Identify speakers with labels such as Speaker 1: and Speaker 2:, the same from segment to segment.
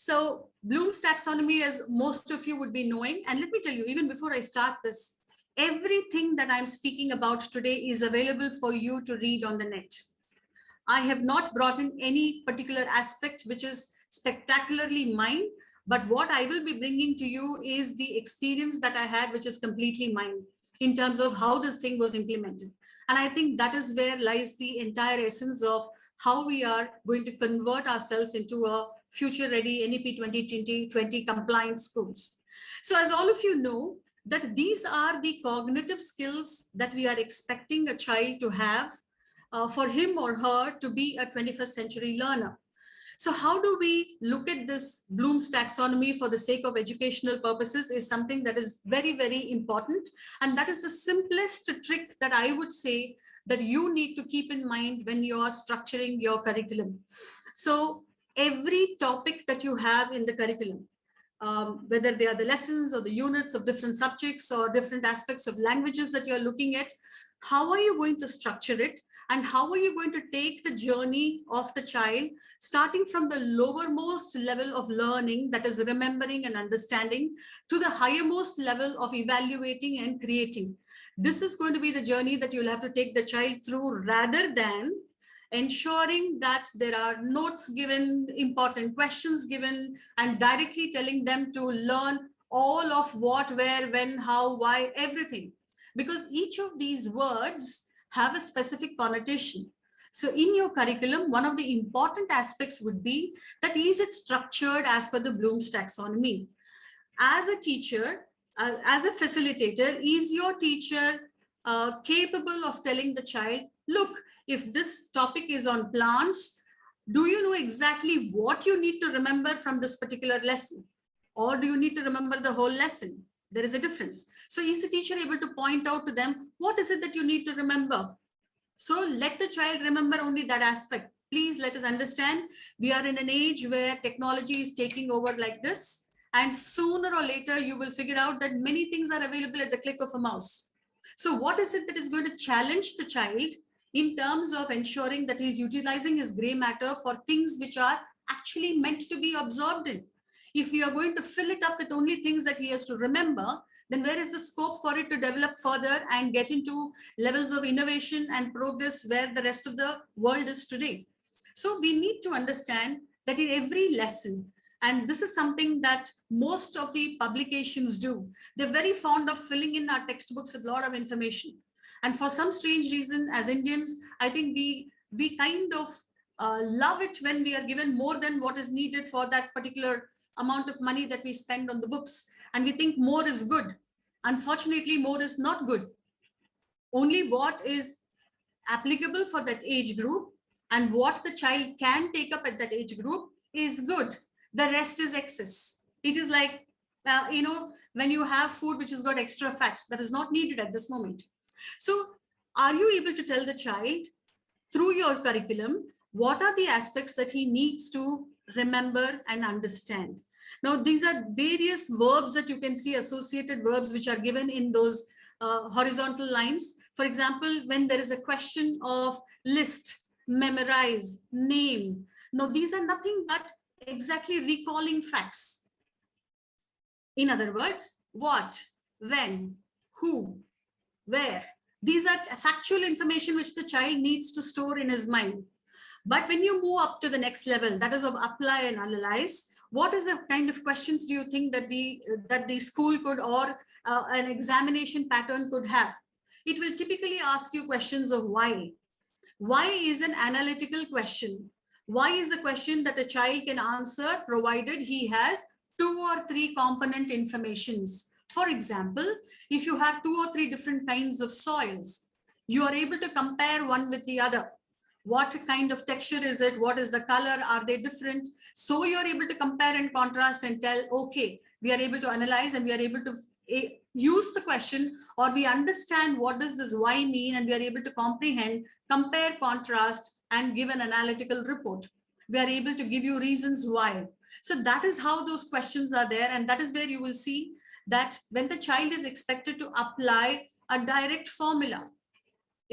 Speaker 1: So Bloom's taxonomy, as most of you would be knowing, and let me tell you, even before I start this, everything that I'm speaking about today is available for you to read on the net. I have not brought in any particular aspect which is spectacularly mine, but what I will be bringing to you is the experience that I had, which is completely mine in terms of how this thing was implemented. And I think that is where lies the entire essence of how we are going to convert ourselves into a future-ready NEP 2020 compliant schools. So as all of you know, that these are the cognitive skills that we are expecting a child to have for him or her to be a 21st century learner. So how do we look at this Bloom's taxonomy for the sake of educational purposes is something that is very, very important. And that is the simplest trick that I would say that you need to keep in mind when you are structuring your curriculum. So every topic that you have in the curriculum, whether they are the lessons or the units of different subjects or different aspects of languages that you're looking at, how are you going to structure it? And how are you going to take the journey of the child, starting from the lowermost level of learning, that is remembering and understanding, to the highermost level of evaluating and creating? This is going to be the journey that you'll have to take the child through, rather than ensuring that there are notes given, important questions given, and directly telling them to learn all of what, where, when, how, why, everything. Because each of these words have a specific connotation. So in your curriculum, one of the important aspects would be that is it structured as per the Bloom's taxonomy? As a teacher, as a facilitator, is your teacher capable of telling the child, look, if this topic is on plants, do you know exactly what you need to remember from this particular lesson? Or do you need to remember the whole lesson? There is a difference. So is the teacher able to point out to them, what is it that you need to remember? So let the child remember only that aspect. Please let us understand, we are in an age where technology is taking over like this. And sooner or later, you will figure out that many things are available at the click of a mouse. So what is it that is going to challenge the child in terms of ensuring that he's utilizing his gray matter for things which are actually meant to be absorbed in? If we are going to fill it up with only things that he has to remember, then where is the scope for it to develop further and get into levels of innovation and progress where the rest of the world is today? So we need to understand that in every lesson, and this is something that most of the publications do, they're very fond of filling in our textbooks with a lot of information. And for some strange reason, as Indians, I think we kind of love it when we are given more than what is needed for that particular amount of money that we spend on the books, and we think more is good. Unfortunately, more is not good. Only what is applicable for that age group and what the child can take up at that age group is good. The rest is excess. It is like, when you have food which has got extra fat, that is not needed at this moment. So are you able to tell the child through your curriculum, what are the aspects that he needs to remember and understand? Now, these are various verbs that you can see, associated verbs, which are given in those horizontal lines. For example, when there is a question of list, memorize, name. Now, these are nothing but exactly recalling facts. In other words, what, when, who, where. These are factual information which the child needs to store in his mind. But when you move up to the next level, that is of apply and analyze, what is the kind of questions do you think that the school could, or an examination pattern could have? It will typically ask you questions of why. Why is an analytical question. Why is a question that a child can answer provided he has 2 or 3 component informations. For example, if you have 2 or 3 different kinds of soils, you are able to compare one with the other. What kind of texture is it? What is the color? Are they different? So you're able to compare and contrast and tell, okay, we are able to analyze and we are able to use the question, or we understand what does this why mean, and we are able to comprehend, compare, contrast, and give an analytical report. We are able to give you reasons why. So that is how those questions are there. And that is where you will see that when the child is expected to apply a direct formula,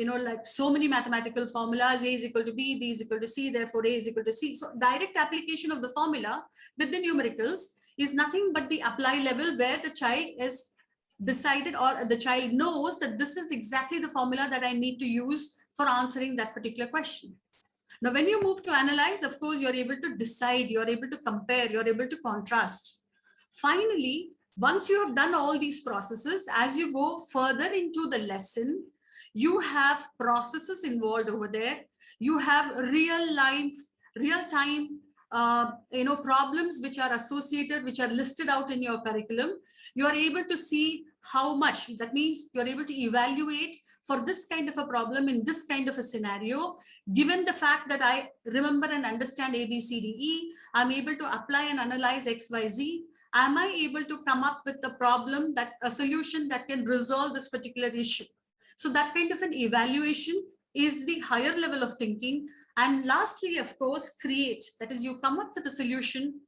Speaker 1: like so many mathematical formulas, A is equal to B, B is equal to C, therefore A is equal to C. So direct application of the formula with the numericals is nothing but the apply level, where the child is decided, or the child knows that this is exactly the formula that I need to use for answering that particular question. Now, when you move to analyze, of course, you're able to decide, you're able to compare, you're able to contrast. Finally, once you have done all these processes, as you go further into the lesson, you have processes involved over there. You have real-time problems which are associated, which are listed out in your curriculum. You are able to see how much. That means you're able to evaluate for this kind of a problem in this kind of a scenario. Given the fact that I remember and understand A, B, C, D, E, I'm able to apply and analyze X, Y, Z. Am I able to come up with a problem, that a solution that can resolve this particular issue? So that kind of an evaluation is the higher level of thinking. And lastly, of course, create. That is, you come up with a solution,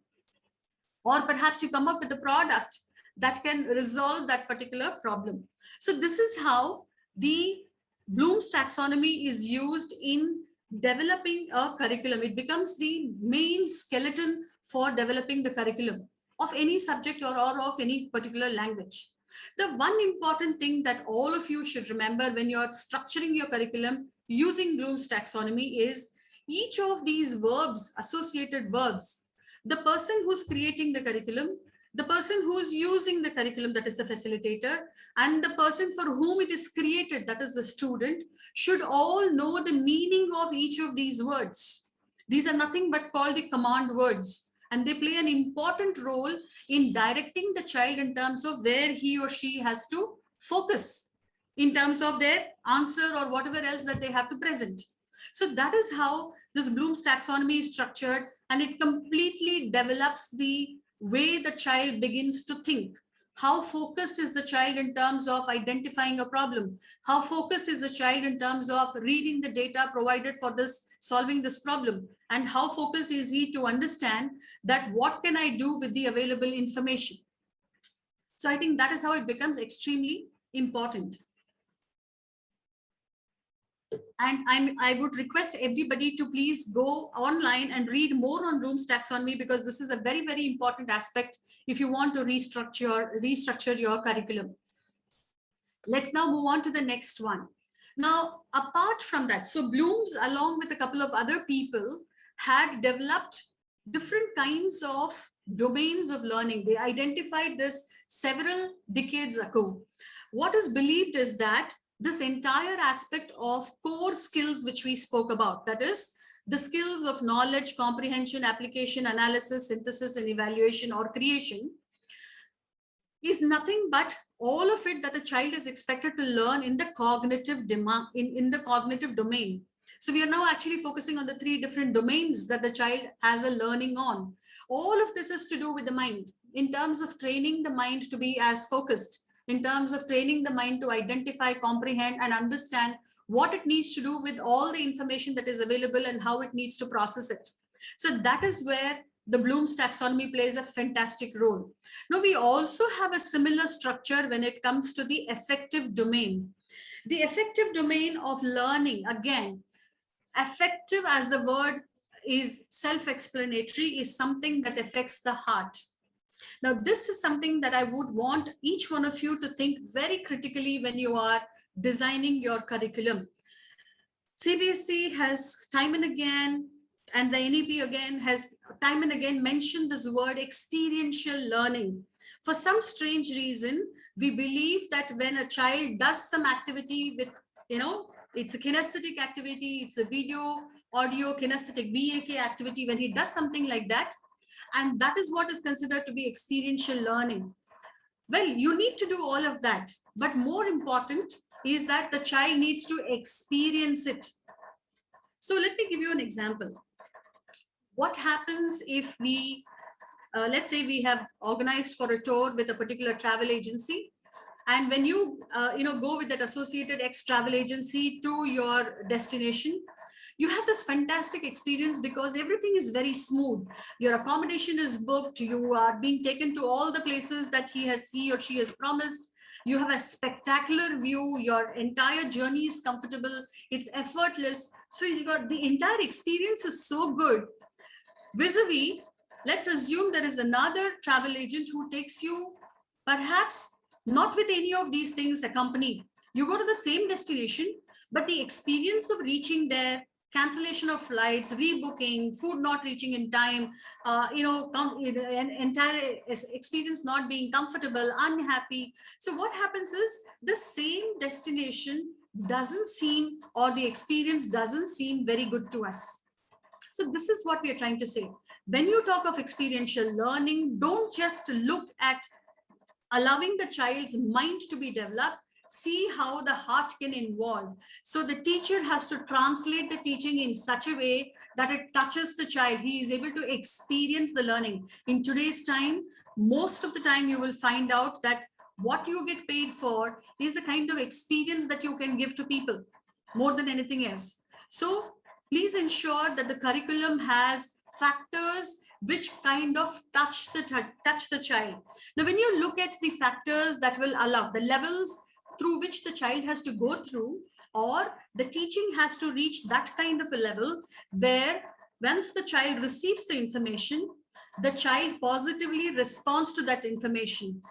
Speaker 1: or perhaps you come up with a product that can resolve that particular problem. So this is how the Bloom's taxonomy is used in developing a curriculum. It becomes the main skeleton for developing the curriculum of any subject or of any particular language. The one important thing that all of you should remember when you're structuring your curriculum using Bloom's taxonomy is each of these verbs, associated verbs, the person who's creating the curriculum, the person who's using the curriculum, that is the facilitator, and the person for whom it is created, that is the student, should all know the meaning of each of these words. These are nothing but called the command words, and they play an important role in directing the child in terms of where he or she has to focus in terms of their answer or whatever else that they have to present. So that is how this Bloom's taxonomy is structured, and it completely develops the way the child begins to think. How focused is the child in terms of identifying a problem? How focused is the child in terms of reading the data provided for this, solving this problem? And how focused is he to understand that what can I do with the available information? So I think that is how it becomes extremely important. And I would request everybody to please go online and read more on Bloom's taxonomy, because this is a very, very important aspect if you want to restructure your curriculum. Let's now move on to the next one. Now, apart from that, so Bloom's, along with a couple of other people, had developed different kinds of domains of learning. They identified this several decades ago. What is believed is that this entire aspect of core skills, which we spoke about, that is the skills of knowledge, comprehension, application, analysis, synthesis, and evaluation or creation, is nothing but all of it that a child is expected to learn in the cognitive domain. So we are now actually focusing on the 3 different domains that the child has a learning on. All of this is to do with the mind, in terms of training the mind to be as focused, in terms of training the mind to identify, comprehend, and understand what it needs to do with all the information that is available and how it needs to process it. So that is where the Bloom's taxonomy plays a fantastic role. Now, we also have a similar structure when it comes to the affective domain. The affective domain of learning, again, affective, as the word is self-explanatory, is something that affects the heart. Now, this is something that I would want each one of you to think very critically when you are designing your curriculum. CBSE has time and again, and the NEP again has time and again mentioned this word experiential learning. For some strange reason, we believe that when a child does some activity with, it's a kinesthetic activity, it's a video, audio, kinesthetic VAK activity, when he does something like that, and that is what is considered to be experiential learning. Well, you need to do all of that, but more important is that the child needs to experience it. So let me give you an example. What happens if we, let's say we have organized for a tour with a particular travel agency, and when you, go with that associated X travel agency to your destination, you have this fantastic experience because everything is very smooth. Your accommodation is booked. You are being taken to all the places that he or she has promised. You have a spectacular view. Your entire journey is comfortable. It's effortless. So you got the entire experience is so good. Vis-a-vis, let's assume there is another travel agent who takes you perhaps not with any of these things accompanied. You go to the same destination, but the experience of reaching there, cancellation of flights, rebooking, food not reaching in time, an entire experience not being comfortable, unhappy. So what happens is the same destination doesn't seem, or the experience doesn't seem very good to us. So this is what we are trying to say. When you talk of experiential learning, don't just look at allowing the child's mind to be developed. See how the heart can involve. So the teacher has to translate the teaching in such a way that it touches the child. He is able to experience the learning. In today's time, most of the time you will find out that what you get paid for is the kind of experience that you can give to people more than anything else. So please ensure that the curriculum has factors which kind of touch the child. Now, when you look at the factors that will allow the levels through which the child has to go through, or the teaching has to reach that kind of a level where once the child receives the information, the child positively responds to that information.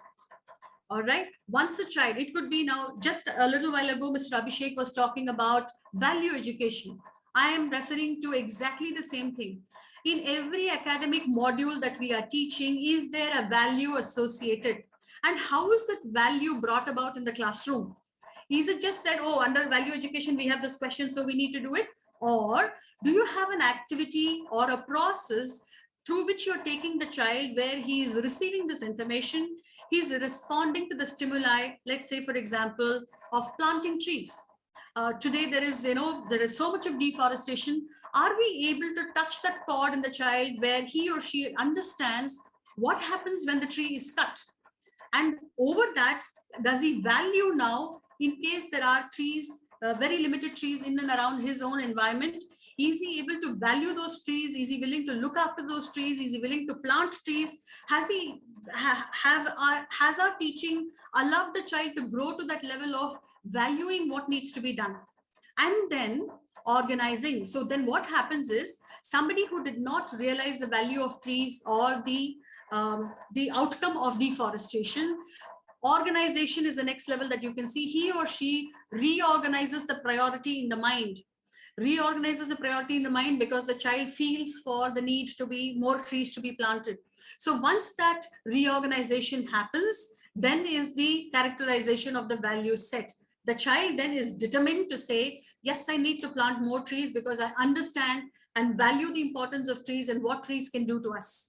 Speaker 1: All right. Once the child, it could be now, just a little while ago, Mr. Abhishek was talking about value education. I am referring to exactly the same thing. In every academic module that we are teaching, is there a value associated? And how is that value brought about in the classroom? Is it just said, oh, under value education, we have this question, so we need to do it? Or do you have an activity or a process through which you're taking the child where he is receiving this information, he's responding to the stimuli, let's say, for example, of planting trees. Today, there is so much of deforestation. Are we able to touch that chord in the child where he or she understands what happens when the tree is cut? And over that, does he value now, in case there are trees, very limited trees in and around his own environment, is he able to value those trees? Is he willing to look after those trees? Is he willing to plant trees? Has our teaching allowed the child to grow to that level of valuing what needs to be done? And then organizing. So then what happens is, somebody who did not realize the value of trees or the outcome of deforestation, organization is the next level that you can see. He or she reorganizes the priority in the mind. Reorganizes the priority in the mind because the child feels for the need to be more trees to be planted. So once that reorganization happens, then is the characterization of the value set. The child then is determined to say, yes, I need to plant more trees because I understand and value the importance of trees and what trees can do to us.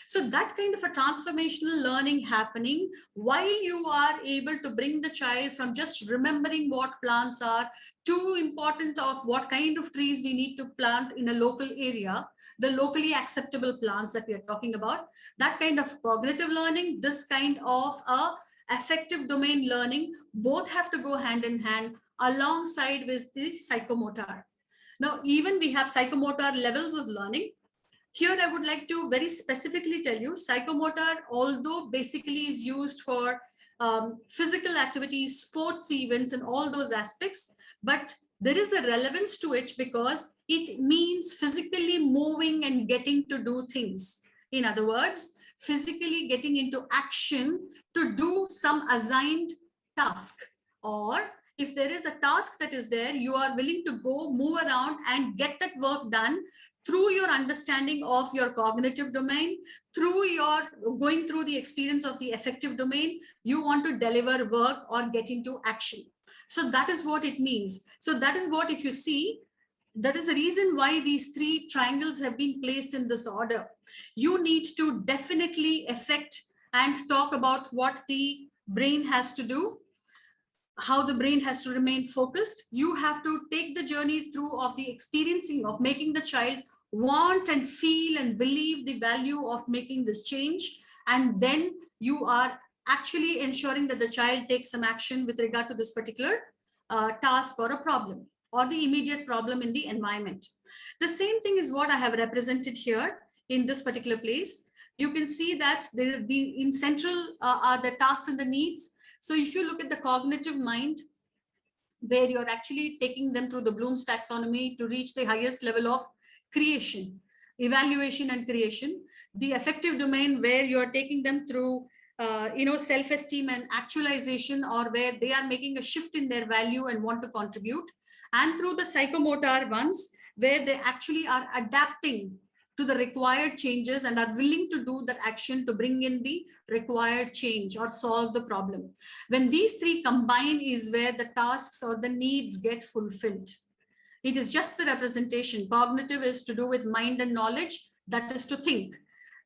Speaker 1: So that kind of a transformational learning happening while you are able to bring the child from just remembering what plants are to important of what kind of trees we need to plant in a local area, the locally acceptable plants that we are talking about, that kind of cognitive learning, this kind of affective domain learning, both have to go hand in hand alongside with the psychomotor. Now, even we have psychomotor levels of learning. Here, I would like to very specifically tell you, psychomotor, although basically is used for physical activities, sports events, and all those aspects, but there is a relevance to it because it means physically moving and getting to do things. In other words, physically getting into action to do some assigned task. Or if there is a task that is there, you are willing to go move around and get that work done through your understanding of your cognitive domain, through your going through the experience of the affective domain, you want to deliver work or get into action. So that is what it means. So that is what, if you see, that is the reason why these three triangles have been placed in this order. You need to definitely affect and talk about what the brain has to do, how the brain has to remain focused. You have to take the journey through of the experiencing of making the child want and feel and believe the value of making this change. And then you are actually ensuring that the child takes some action with regard to this particular task or a problem or the immediate problem in the environment. The same thing is what I have represented here in this particular place. You can see that in central are the tasks and the needs. So if you look at the cognitive mind, where you're actually taking them through the Bloom's taxonomy to reach the highest level of creation, evaluation and creation, the affective domain where you're taking them through self-esteem and actualization, or where they are making a shift in their value and want to contribute, and through the psychomotor ones where they actually are adapting to the required changes and are willing to do that action to bring in the required change or solve the problem. When these three combine is where the tasks or the needs get fulfilled. It is just the representation. Cognitive is to do with mind and knowledge, that is to think.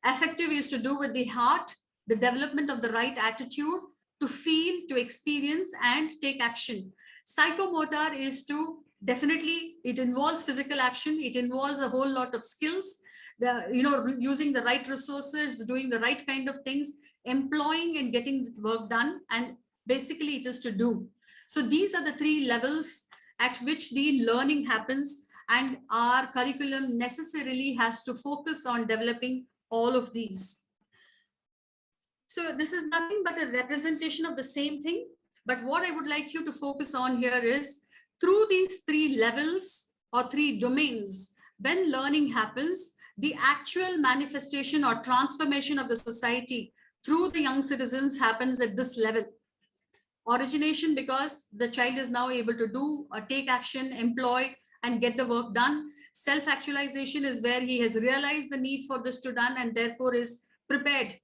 Speaker 1: Affective is to do with the heart, the development of the right attitude, to feel, to experience, and take action. Psychomotor is to definitely, it involves physical action, it involves a whole lot of skills, using the right resources, doing the right kind of things, employing and getting work done, and basically it is to do. So these are the three levels at which the learning happens, and our curriculum necessarily has to focus on developing all of these. So this is nothing but a representation of the same thing. But what I would like you to focus on here is, through these three levels or three domains, when learning happens, the actual manifestation or transformation of the society through the young citizens happens at this level. Origination, because the child is now able to do or take action, employ, and get the work done. Self-actualization is where he has realized the need for this to done and therefore is prepared.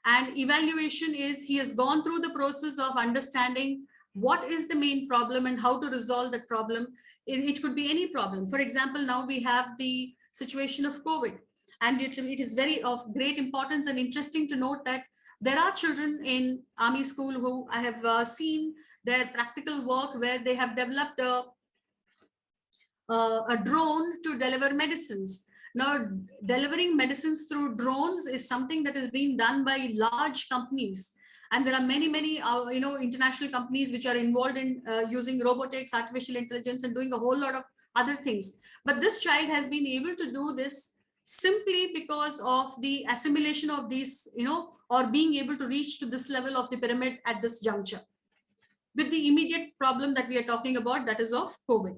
Speaker 1: And evaluation is he has gone through the process of understanding what is the main problem and how to resolve that problem. It could be any problem. For example, now we have the situation of COVID, and it is very of great importance and interesting to note that there are children in army school who I have seen their practical work where they have developed a drone to deliver medicines. Now, delivering medicines through drones is something that is being done by large companies. And there are many, many, international companies which are involved in using robotics, artificial intelligence, and doing a whole lot of other things. But this child has been able to do this simply because of the assimilation of these, or being able to reach to this level of the pyramid at this juncture with the immediate problem that we are talking about, that is of COVID.